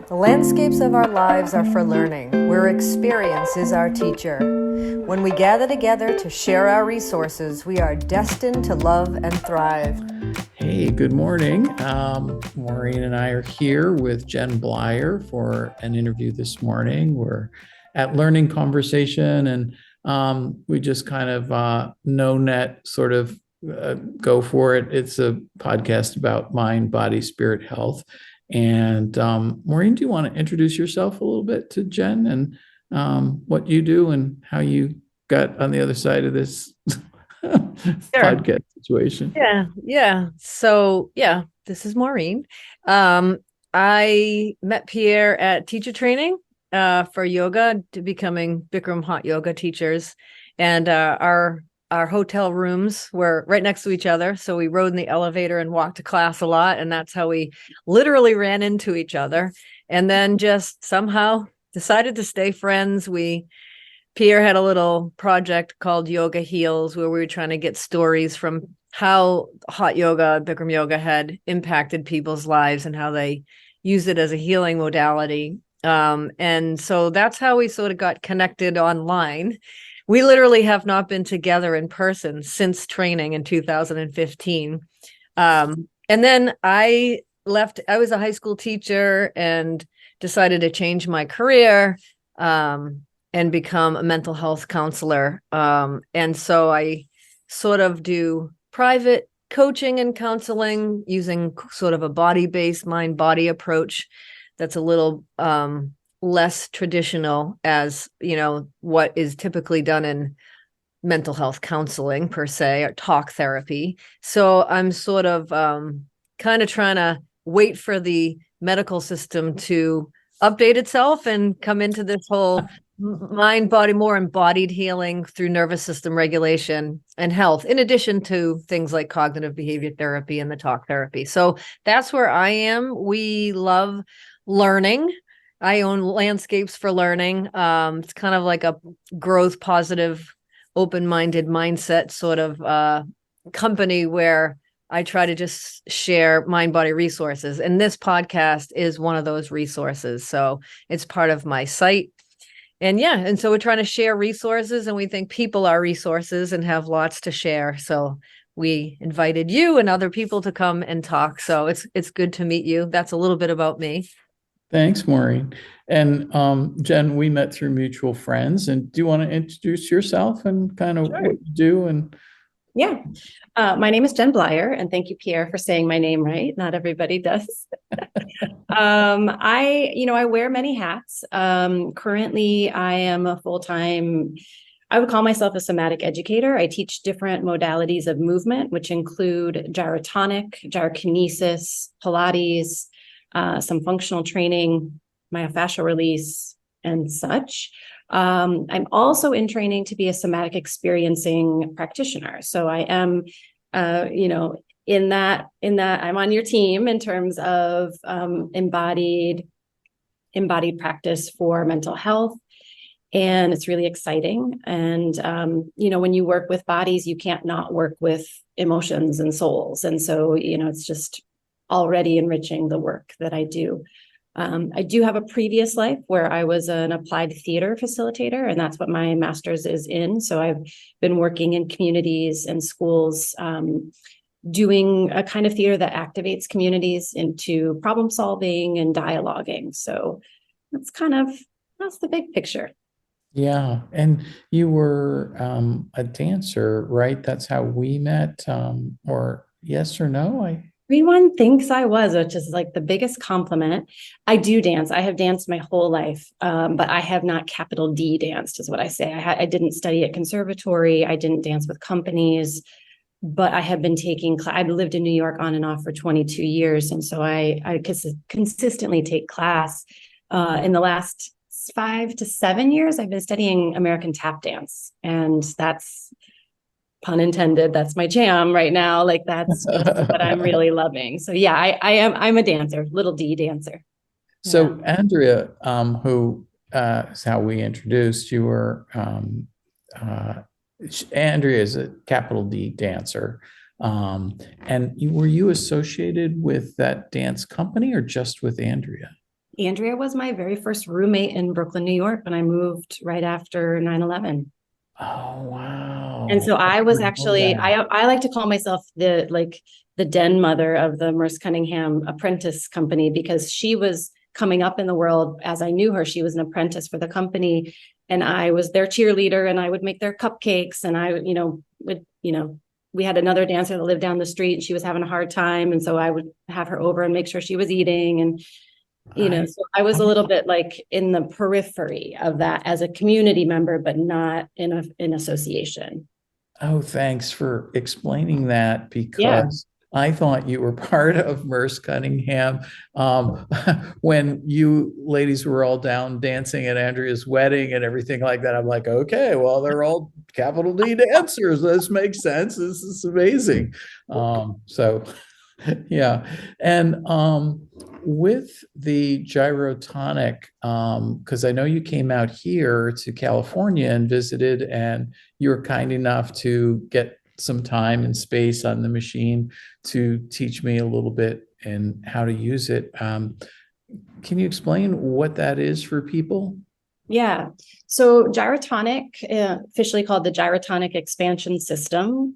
The landscapes of our lives are for learning, where experience is our teacher. When we gather together to share our resources, we are destined to love and thrive. Hey, good morning. Maureen and I are here with Jen Bleier for an interview this morning. We're at Learning Conversation, and we just kind of no net sort of go for it. It's a podcast about mind, body, spirit, health. And Maureen, do you want to introduce yourself a little bit to Jen and what you do and how you got on the other side of this podcast situation? Yeah. So, this is Maureen. I met Pierre at teacher training for yoga, to becoming Bikram hot yoga teachers. And our hotel rooms were right next to each other. So we rode in the elevator and walked to class a lot. And that's how we literally ran into each other. And then just somehow decided to stay friends. Pierre had a little project called Yoga Heals, where we were trying to get stories from how hot yoga, Bikram yoga had impacted people's lives and how they use it as a healing modality. And so that's how we sort of got connected online. We literally have not been together in person since training in 2015. And then I left. I was a high school teacher and decided to change my career and become a mental health counselor. And so I sort of do private coaching and counseling using sort of a body-based mind-body approach that's a little less traditional as, what is typically done in mental health counseling per se, or talk therapy. So I'm sort of kind of trying to wait for the medical system to update itself and come into this whole mind, body, more embodied healing through nervous system regulation and health, in addition to things like cognitive behavior therapy and the talk therapy. So that's where I am. We love learning. I own Landscapes for Learning. It's kind of like a growth positive, open-minded mindset sort of company where I try to just share mind-body resources. And this podcast is one of those resources. So it's part of my site. And so we're trying to share resources, and we think people are resources and have lots to share. So we invited you and other people to come and talk. So it's good to meet you. That's a little bit about me. Thanks, Maureen. And Jen, we met through mutual friends. And do you want to introduce yourself and kind of Sure. what you do? And Yeah. My name is Jen Bleier, and thank you, Pierre, for saying my name right. Not everybody does. I wear many hats. Currently, I am a full-time, I would call myself a somatic educator. I teach different modalities of movement, which include gyrotonic, gyrokinesis, Pilates, some functional training, myofascial release, and such. I'm also in training to be a somatic experiencing practitioner. So I am, in that I'm on your team in terms of embodied practice for mental health. And it's really exciting. And, when you work with bodies, you can't not work with emotions and souls. And so, it's just already enriching the work that I do. I do have a previous life where I was an applied theater facilitator, and that's what my master's is in. So I've been working in communities and schools, doing a kind of theater that activates communities into problem solving and dialoguing. So that's the big picture. yeah, and you were a dancer, right? That's how we met, or yes or no? Everyone thinks I was, which is like the biggest compliment. I do dance. I have danced my whole life, but I have not capital D danced, is what I say. I didn't study at conservatory. I didn't dance with companies, but I have been taking class. I've lived in New York on and off for 22 years. And so I consistently take class. In the last 5 to 7 years, I've been studying American tap dance. And that's, pun intended, that's my jam right now. Like that's what I'm really loving. So yeah, I'm a dancer, little D dancer. So Andrea, who is how we introduced you, Andrea is a capital D dancer. And were you associated with that dance company or just with Andrea? Andrea was my very first roommate in Brooklyn, New York, when I moved right after 9/11. Oh, wow. And so I was didn't know actually, that. I like to call myself the den mother of the Merce Cunningham apprentice company, because she was coming up in the world as I knew her. She was an apprentice for the company, and I was their cheerleader, and I would make their cupcakes, and I, we had another dancer that lived down the street, and she was having a hard time. And so I would have her over and make sure she was eating. And I, so I was a little bit like in the periphery of that as a community member, but not in association. oh, thanks for explaining that, Yeah. because I thought you were part of Merce Cunningham when you ladies were all down dancing at Andrea's wedding and everything like that. I'm like, okay, well, they're all capital D dancers. This makes sense. This is amazing. So yeah. And with the gyrotonic, because I know you came out here to California and visited, and you were kind enough to get some time and space on the machine to teach me a little bit and how to use it. Can you explain what that is for people? Yeah. So Gyrotonic, officially called the Gyrotonic Expansion System,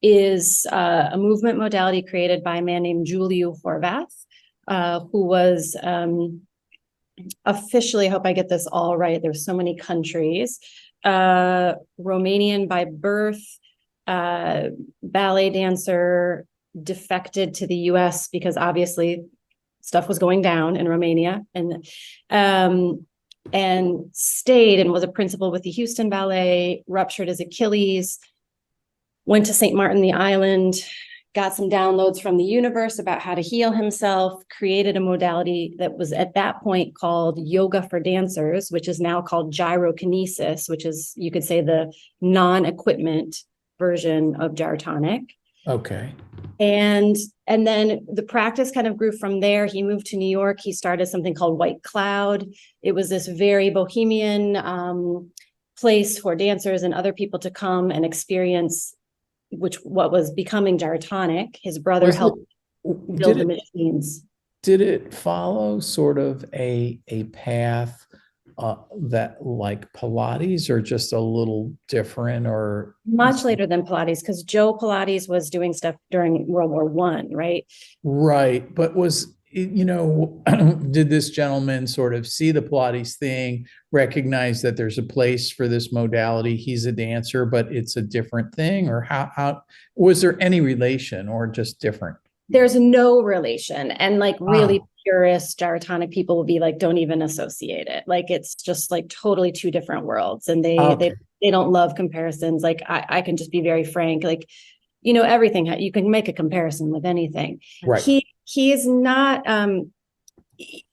is a movement modality created by a man named Juliu Horvath, who was officially, I hope I get this all right, there's so many countries, Romanian by birth, ballet dancer, defected to the US because obviously stuff was going down in Romania, and stayed and was a principal with the Houston Ballet, ruptured his Achilles, went to St. Martin the Island, got some downloads from the universe about how to heal himself, created a modality that was at that point called yoga for dancers, which is now called gyrokinesis, which is, you could say, the non-equipment version of gyrotonic. Okay. And then the practice kind of grew from there. He moved to New York. He started something called White Cloud. It was this very bohemian place for dancers and other people to come and experience what was becoming gyrotonic. His brother helped build the machines. Did it follow sort of a path that like Pilates, or just a little different, or Much later than Pilates, because Joe Pilates was doing stuff during World War I, right? right? But did this gentleman sort of see the Pilates thing, recognize that there's a place for this modality? He's a dancer, but it's a different thing, or how was there any relation, or just different? There's no relation, and like really purist gyrotonic people will be like, don't even associate it. Like it's just like totally two different worlds, and they don't love comparisons. Like I can just be very frank, like, everything, you can make a comparison with anything. Right. He is not,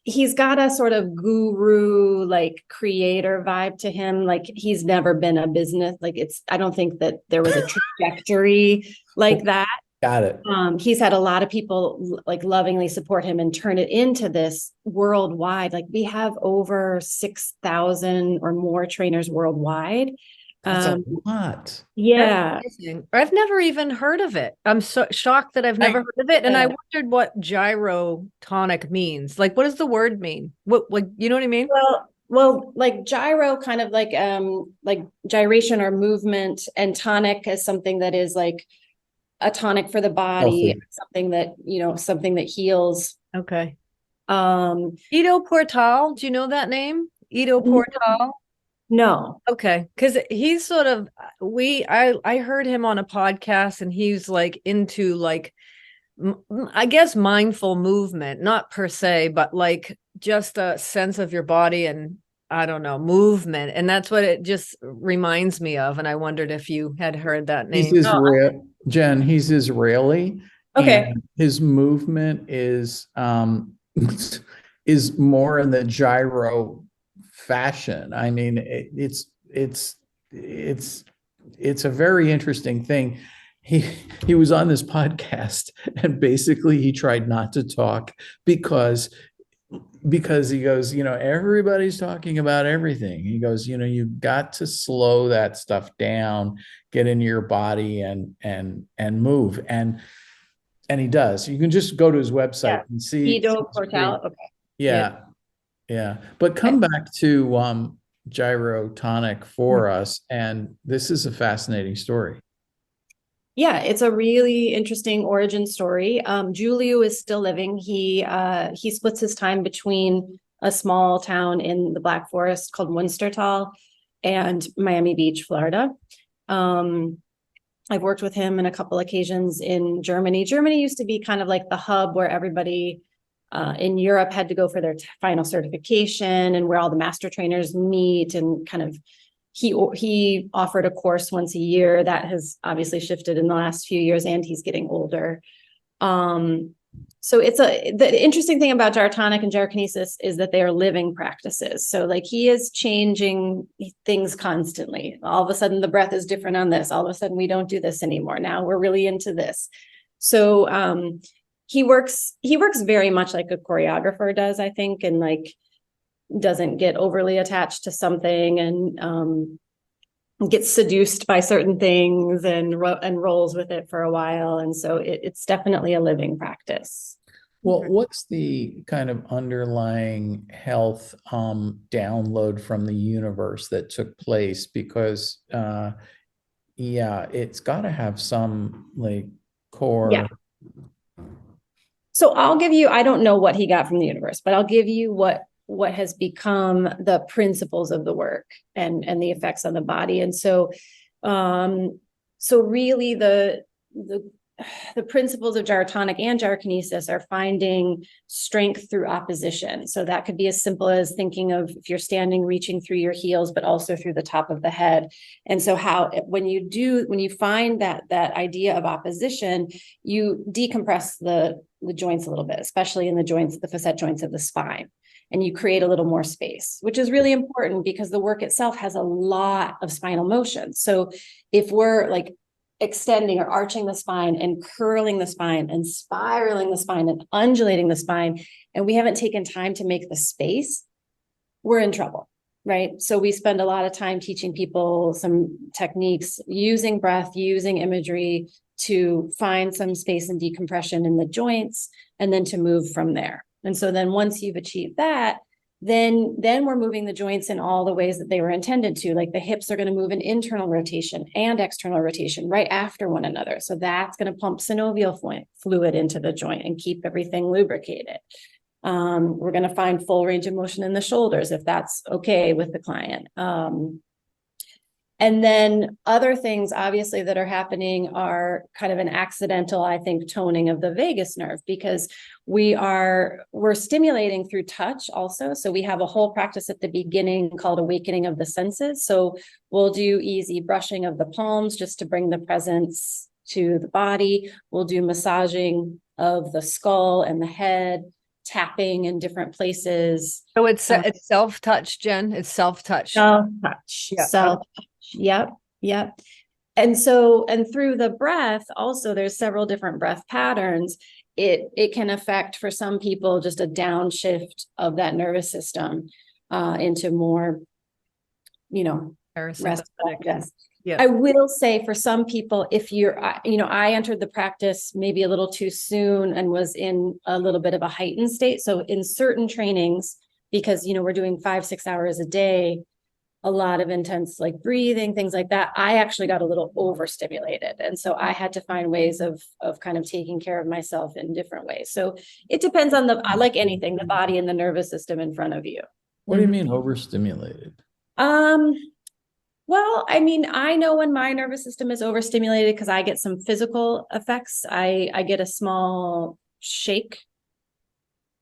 he's got a sort of guru, like creator vibe to him. Like he's never been a business. Like I don't think that there was a trajectory like that. Got it. He's had a lot of people like lovingly support him and turn it into this worldwide. Like we have over 6,000 or more trainers worldwide. That's a lot. Yeah. I've never even heard of it. I'm so shocked that I've never heard of it. And I wondered what gyrotonic means. Like, what does the word mean? What, like, you know what I mean? Well, like gyro, kind of like gyration or movement, and tonic is something that is like a tonic for the body, something that heals. Okay. Ido Portal, do you know that name? Ido Portal? No. Okay. Because he's sort of, I heard him on a podcast, and he's like into like, I guess, mindful movement, not per se, but like just a sense of your body and, I don't know, movement. And that's what it just reminds me of. And I wondered if you had heard that name. He's Jen, he's Israeli. Okay. And his movement is more in the gyro fashion. I mean, it's a very interesting thing. He was on this podcast, and basically he tried not to talk because he goes, everybody's talking about everything. He goes, you've got to slow that stuff down, get into your body and move. And he does. You can just go to his website and see. Ido Portal. Okay. Yeah. Yeah. But come back to Gyrotonic for us. And this is a fascinating story. Yeah, it's a really interesting origin story. Julio is still living. He splits his time between a small town in the Black Forest called Munstertal and Miami Beach, Florida. I've worked with him in a couple occasions in Germany. Germany used to be kind of like the hub where everybody in Europe had to go for their final certification, and where all the master trainers meet, and kind of he offered a course once a year. That has obviously shifted in the last few years, and he's getting older. So the interesting thing about gyrotonic and gyrokinesis is that they are living practices. So like he is changing things constantly. All of a sudden the breath is different on this. All of a sudden we don't do this anymore. Now we're really into this. So he works very much like a choreographer does, I think, and like doesn't get overly attached to something and gets seduced by certain things and rolls with it for a while. And so it's definitely a living practice. Well, what's the kind of underlying health download from the universe that took place? Because it's got to have some like core. Yeah. So I'll give you, I don't know what he got from the universe, but I'll give you what has become the principles of the work and the effects on the body. And so really the principles of gyrotonic and gyrokinesis are finding strength through opposition. So that could be as simple as thinking of, if you're standing, reaching through your heels, but also through the top of the head. And so when you find that idea of opposition, you decompress the joints a little bit, especially in the facet joints of the spine. And you create a little more space, which is really important because the work itself has a lot of spinal motion. So if we're like extending or arching the spine and curling the spine and spiraling the spine and undulating the spine, and we haven't taken time to make the space, we're in trouble, right? So we spend a lot of time teaching people some techniques, using breath, using imagery to find some space and decompression in the joints, and then to move from there. And so then once you've achieved that, then we're moving the joints in all the ways that they were intended to. Like the hips are going to move in internal rotation and external rotation right after one another. So that's going to pump synovial fluid into the joint and keep everything lubricated. We're going to find full range of motion in the shoulders if that's okay with the client. And then other things, obviously, that are happening are kind of an accidental, I think, toning of the vagus nerve, because we're stimulating through touch also. So we have a whole practice at the beginning called awakening of the senses. So we'll do easy brushing of the palms just to bring the presence to the body. We'll do massaging of the skull and the head, tapping in different places. So it's self-touch, Jen. It's self-touch. Self-touch. Yeah. Self-touch. Yep. And through the breath, also, there's several different breath patterns. It can affect, for some people, just a downshift of that nervous system into more, rest. Yeah. I will say for some people, if I entered the practice maybe a little too soon and was in a little bit of a heightened state. So in certain trainings, because, we're doing 5-6 hours a day, a lot of intense like breathing, things like that, I actually got a little overstimulated. And so I had to find ways of kind of taking care of myself in different ways. So it depends on like anything, the body and the nervous system in front of you. What do you mean overstimulated? Well, I mean, I know when my nervous system is overstimulated because I get some physical effects. I get a small shake,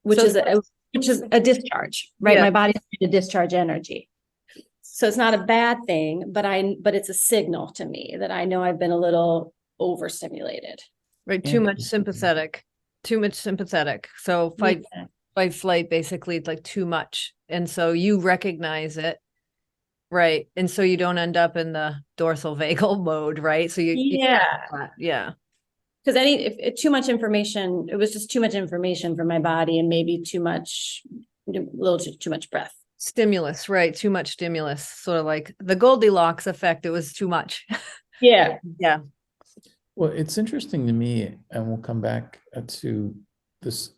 which is a discharge, right? Yeah. My body's trying to discharge energy. So it's not a bad thing, but it's a signal to me that I know I've been a little overstimulated. Right. Too much sympathetic. So fight, flight, basically, it's like too much. And so you recognize it. Right. And so you don't end up in the dorsal vagal mode, right? So yeah. Because if too much information, it was just too much information for my body, and maybe too much breath. Stimulus, right? Too much stimulus, sort of like the Goldilocks effect. It was too much. Yeah. Well, it's interesting to me, and we'll come back to this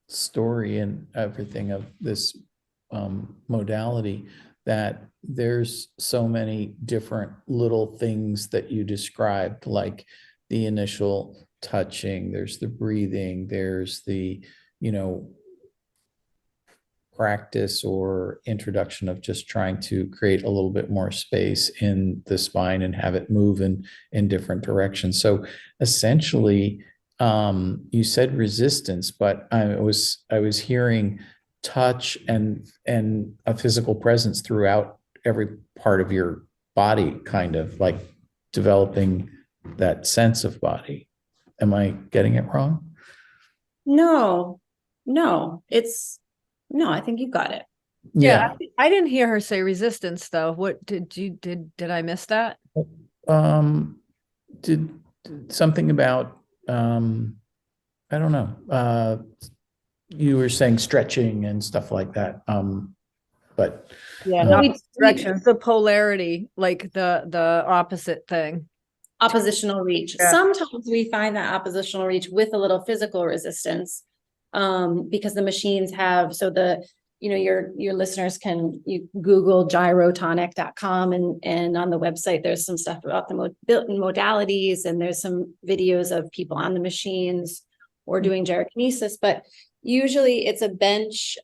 story and everything of this modality, that there's so many different little things that you described, like the initial touching, there's the breathing, there's the, you know, practice or introduction of just trying to create a little bit more space in the spine and have it move in different directions. So essentially, you said resistance, but I was hearing touch and a physical presence throughout every part of your body, kind of like developing that sense of body. Am I getting it wrong? No, no, no, I think you got it. Yeah, I didn't hear her say resistance though. What did I miss that? Um, did something about I don't know. You were saying stretching and stuff like that. But Yeah, Well, not directions, the polarity, like the opposite thing. oppositional reach. Yeah. Sometimes we find that oppositional reach with a little physical resistance, because the machines have, so your listeners can, you Google gyrotonic.com, and on the website, there's some stuff about the modalities, and there's some videos of people on the machines or doing gyrokinesis, but usually it's a bench.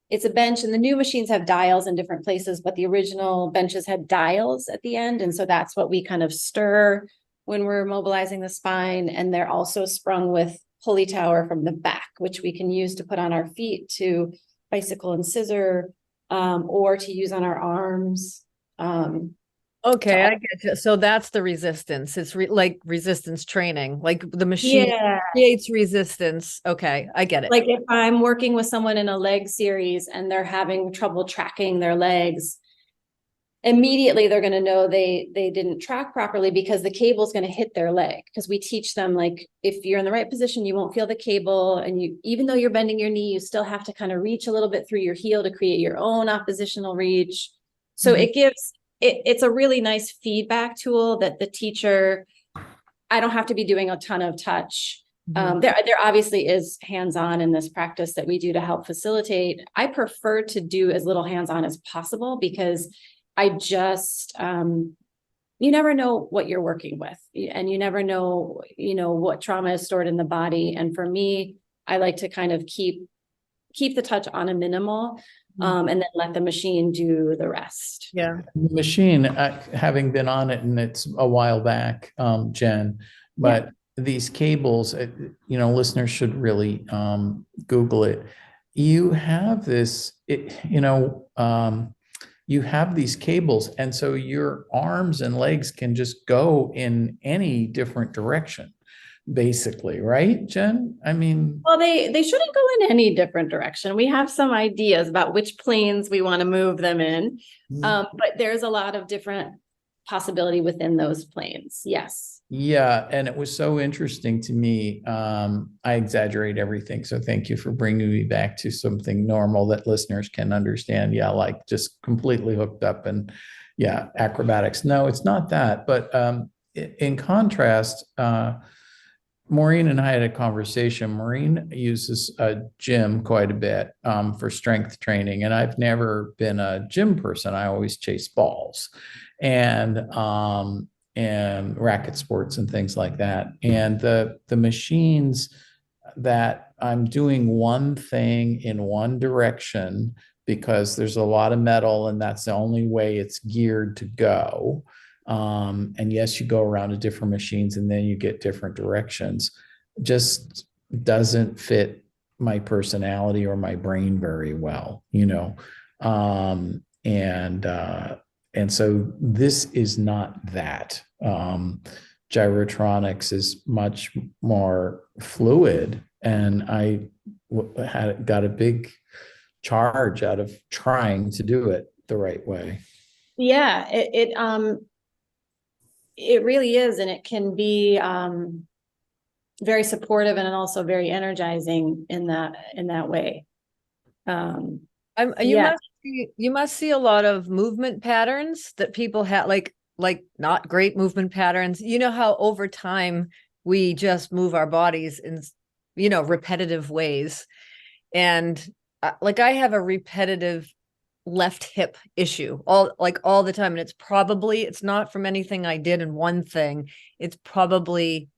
It's a bench, and the new machines have dials in different places, but the original benches had dials at the end. And so that's what we kind of stir when we're mobilizing the spine. And they're also sprung with pulley tower from the back, which we can use to put on our feet to bicycle and scissor, or to use on our arms. Okay, I get you. So that's the resistance. It's like resistance training, like the machine creates resistance. Okay, I get it. Like if I'm working with someone in a leg series and they're having trouble tracking their legs, immediately they're going to know they didn't track properly, because the cable is going to hit their leg. Because we teach them, like, if you're in the right position, you won't feel the cable, and you, even though you're bending your knee, you still have to kind of reach a little bit through your heel to create your own oppositional reach. So it gives it's a really nice feedback tool that the teacher, I don't have to be doing a ton of touch. There obviously is hands-on in this practice that we do to help facilitate. I prefer to do as little hands-on as possible, because I just, you never know what you're working with, and you never know, what trauma is stored in the body. And for me, I like to kind of keep the touch on a minimal, and then let the machine do the rest. Yeah. the machine, having been on it, and it's a while back, Jen, but these cables, listeners should really Google it. You have this, you have these cables, and so your arms and legs can just go in any different direction, basically, right, Jen? I mean, well, they shouldn't go in any different direction. We have some ideas about which planes we want to move them in, but there's a lot of different possibility within those planes. Yes. Yeah, and it was so interesting to me. I exaggerate everything, so thank you for bringing me back to something normal that listeners can understand. Yeah, like just completely hooked up and acrobatics. No, it's not that. But in contrast, Maureen and I had a conversation. Maureen uses a gym quite a bit for strength training, and I've never been a gym person. I always chase balls and racket sports and things like that. And the machines that I'm doing one thing in one direction because there's a lot of metal and that's the only way it's geared to go. And yes, you go around to different machines and then you get different directions. Just doesn't fit my personality or my brain very well, and so this is not that. Gyrotronics is much more fluid, and I got a big charge out of trying to do it the right way. Yeah, it really is, and it can be very supportive and also very energizing in that way. You must see a lot of movement patterns that people have, like not great movement patterns. You know how over time we just move our bodies in repetitive ways. And like I have a repetitive left hip issue all the time. And it's not from anything I did in one thing. It's probably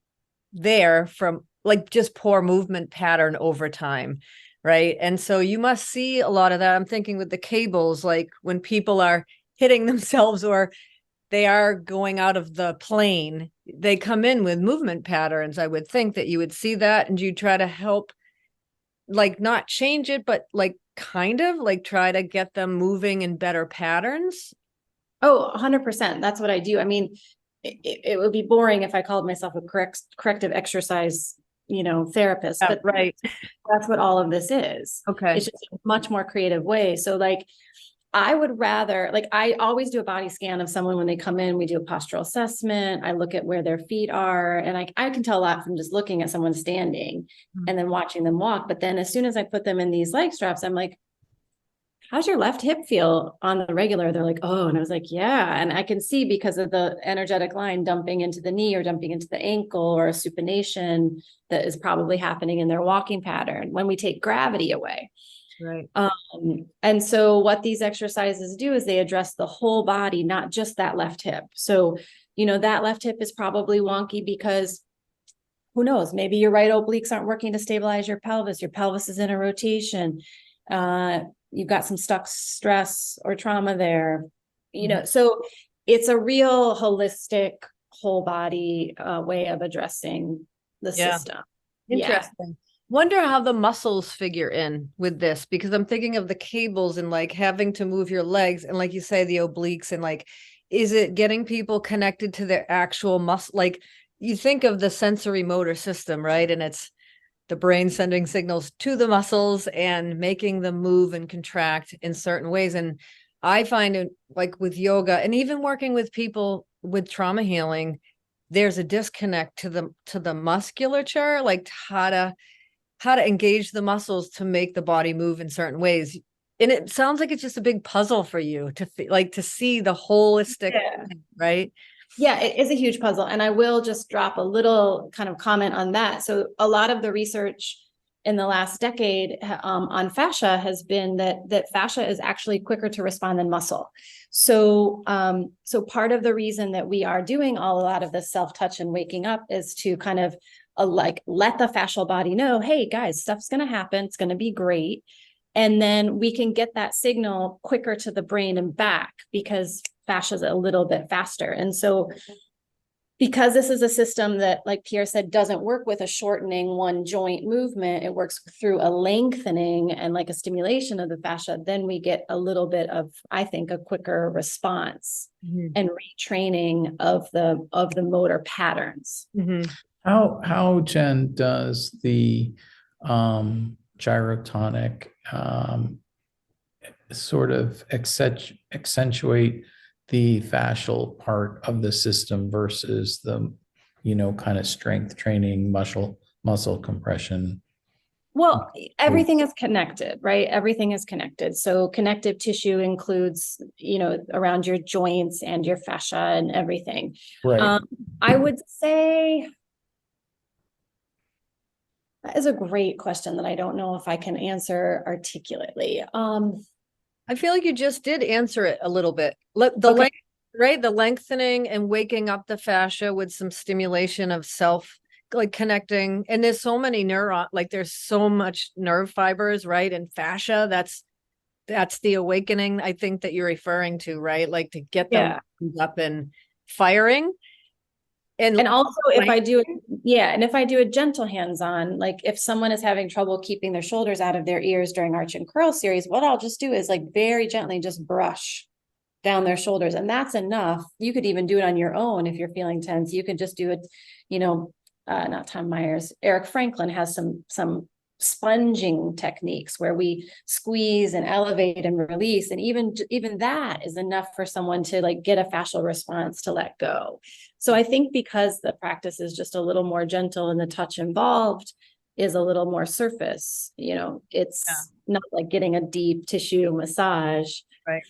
there from like just poor movement pattern over time. Right. And so you must see a lot of that. I'm thinking with the cables, like when people are hitting themselves or they are going out of the plane, they come in with movement patterns. I would think that you would see that and you try to help, like not change it, but like kind of like try to get them moving in better patterns. Oh, 100%. That's what I do. I mean, it would be boring if I called myself a corrective exercise, therapist, but right. That's what all of this is. Okay. It's just a much more creative way. So like, I would rather, like, I always do a body scan of someone when they come in. We do a postural assessment. I look at where their feet are, and I can tell a lot from just looking at someone standing and then watching them walk. But then as soon as I put them in these leg straps, I'm like, how's your left hip feel on the regular? They're like, oh, and I was like, yeah. And I can see because of the energetic line dumping into the knee or dumping into the ankle or a supination that is probably happening in their walking pattern when we take gravity away. Right. And so what these exercises do is they address the whole body, not just that left hip. So, that left hip is probably wonky because who knows, maybe your right obliques aren't working to stabilize your pelvis. Your pelvis is in a rotation. You've got some stuck stress or trauma there, so it's a real holistic whole body way of addressing the system. Interesting. Yeah. Wonder how the muscles figure in with this, because I'm thinking of the cables and like having to move your legs and like you say, the obliques, and like, is it getting people connected to their actual muscle? Like you think of the sensory motor system, right? And it's the brain sending signals to the muscles and making them move and contract in certain ways. And I find it like with yoga and even working with people with trauma healing, there's a disconnect to the musculature, like how to engage the muscles to make the body move in certain ways. And it sounds like it's just a big puzzle for you to see the holistic, right? Yeah, it is a huge puzzle. And I will just drop a little kind of comment on that. So a lot of the research in the last decade on fascia has been that fascia is actually quicker to respond than muscle. So part of the reason that we are doing a lot of this self-touch and waking up is to kind of let the fascial body know, hey guys, stuff's going to happen. It's going to be great. And then we can get that signal quicker to the brain and back because fascia is a little bit faster. And so because this is a system that, like Pierre said, doesn't work with a shortening one joint movement, it works through a lengthening and like a stimulation of the fascia, then we get a little bit of, I think, a quicker response and retraining of the motor patterns. How Jen, does the gyrotonic sort of accentuate the fascial part of the system versus the, kind of strength training, muscle compression? Well, everything is connected, right? Everything is connected. So connective tissue includes, around your joints and your fascia and everything. Right. I would say that is a great question that I don't know if I can answer articulately. I feel like you just did answer it a little bit. Length, right? The lengthening and waking up the fascia with some stimulation of self, like connecting. And there's so many there's so much nerve fibers, right? And fascia, that's the awakening, I think, that you're referring to, right? Like to get them up and firing. And also if I do a gentle hands-on, like if someone is having trouble keeping their shoulders out of their ears during arch and curl series, what I'll just do is like very gently just brush down their shoulders. And that's enough. You could even do it on your own. If you're feeling tense, you could just do it, not Tom Myers, Eric Franklin has some sponging techniques where we squeeze and elevate and release. And even that is enough for someone to like get a fascial response to let go. So I think because the practice is just a little more gentle and the touch involved is a little more surface, it's not like getting a deep tissue massage. Right.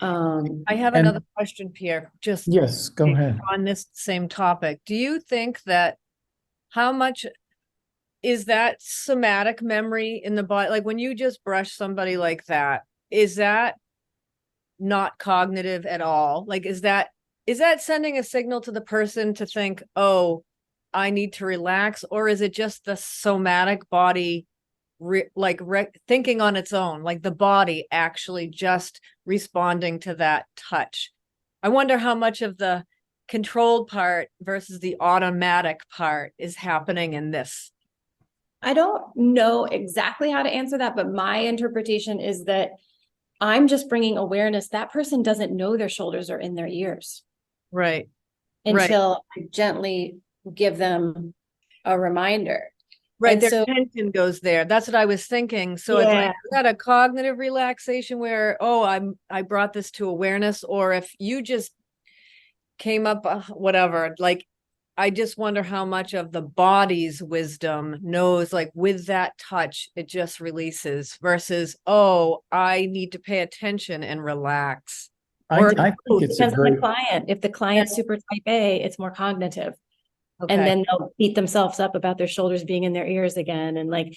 I have another question, Pierre, yes, go ahead. On this same topic. Do you think that how much is that somatic memory in the body? Like when you just brush somebody like that, is that not cognitive at all? Like, is that sending a signal to the person to think, oh, I need to relax? Or is it just the somatic body thinking on its own, like the body actually just responding to that touch? I wonder how much of the controlled part versus the automatic part is happening in this. I don't know exactly how to answer that, but my interpretation is that I'm just bringing awareness. That person doesn't know their shoulders are in their ears. Right. Until I gently give them a reminder. Right. And Their so, attention goes there. That's what I was thinking. So it's like, is that a cognitive relaxation where, oh, I brought this to awareness? Or if you just came up, whatever, like, I just wonder how much of the body's wisdom knows, like with that touch, it just releases versus, oh, I need to pay attention and relax. I think it's a depends on great, the client. If the client's super type A, it's more cognitive. Okay. And then they'll beat themselves up about their shoulders being in their ears again. And like,